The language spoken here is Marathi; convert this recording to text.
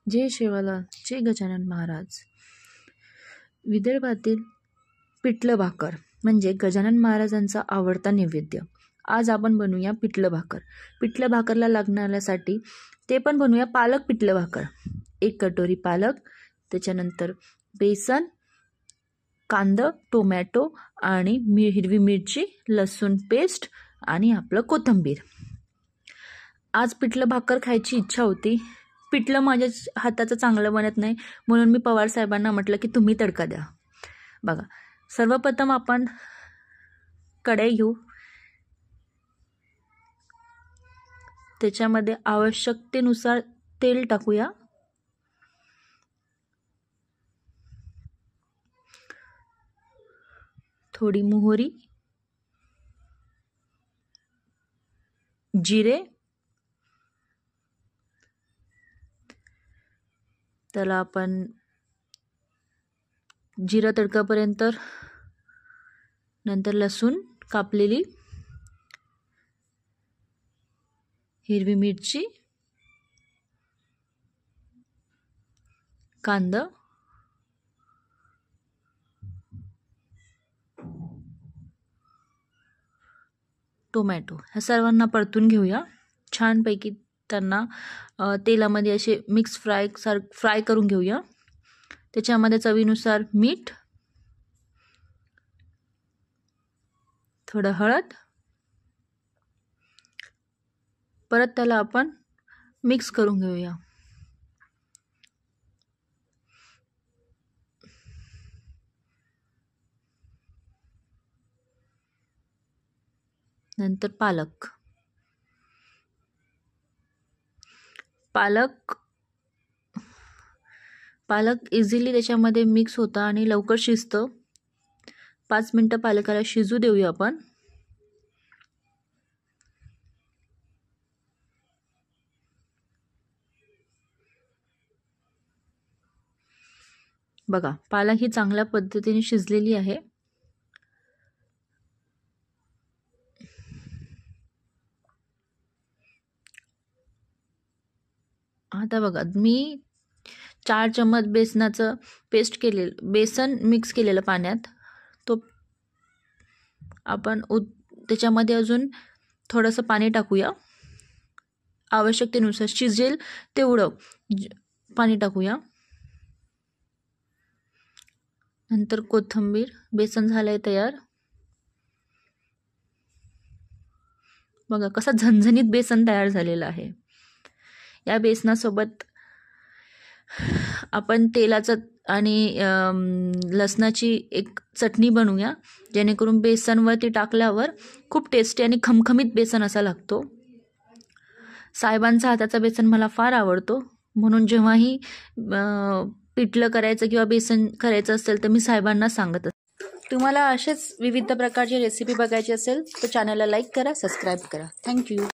जय शिवाला, जय गजानन महाराज. विदर्भातील पिठलं भाकर म्हणजे गजानन महाराजांचा आवडता नैवेद्य. आज आपण बनवूया पिठलं भाकर. पिठलं भाकरला लागणाऱ्यासाठी ते पण बनवूया पालक पिठलं भाकर. 1 कटोरी पालक, त्याच्यानंतर बेसन, कांदा, टोमॅटो आणि हिरवी मिरची, लसूण पेस्ट आणि आपलं कोथिंबीर. आज पिठलं भाकर खायची इच्छा होती. पिठलं माझ्या हाताचं चांगलं बनत नाही, म्हणून मी पवार साहेबांना म्हटलं की तुम्ही तडका द्या. बघा, सर्वप्रथम आपण कढई घेऊ. त्याच्यामध्ये आवश्यकतेनुसार तेल टाकूया. थोडी मोहरी, जिरे, त्याला आपण जिरा तडकापर्यंत, नंतर लसूण कापलेली, हिरवी मिरची, कांदा, टोमॅटो ह्या सर्वांना परतून घेऊया. छानपैकी त्यांना तेलामध्ये असे मिक्स फ्राय करून घेऊया. त्याच्यामध्ये चवीनुसार मीठ, थोडं हळद, परत त्याला आपण मिक्स करून घेऊया. नंतर पालक इझिली त्याच्यामध्ये मिक्स होतं आणि लवकर शिजतं. 5 मिनिटं पालकाला शिजू देऊया आपण. बघा, पालक ही चांगल्या पद्धतीने शिजलेली आहे. आता बघा, मी 4 चम्मच बेसनाचं बेसन मिक्स केलेलं पाण्यात, तो आपण त्याच्यामध्ये अजून थोडंसं पाणी टाकूया. आवश्यकतेनुसार शिजेल तेवढं पाणी टाकूया. नंतर कोथिंबीर. बेसन झालंय तयार. बघा कसं झणझणीत बेसन तयार झालेलं आहे. या बेसनासोबत आपण तेलाचं आणि लसणाची एक चटणी बनवूया, जेणेकरून बेसनवरती टाकल्यावर खूप टेस्टी आणि खमखमीत बेसन असा लागतो. साहेबांचा हाताचा बेसन मला फार आवडतो, म्हणून जेव्हाही पिठलं करायचं किंवा बेसन करायचं असेल तर मी साहेबांना सांगत असते. तुम्हाला असेच विविध प्रकारची रेसिपी बघायची असेल तर चॅनलला लाईक करा, सबस्क्राईब करा. थँक्यू.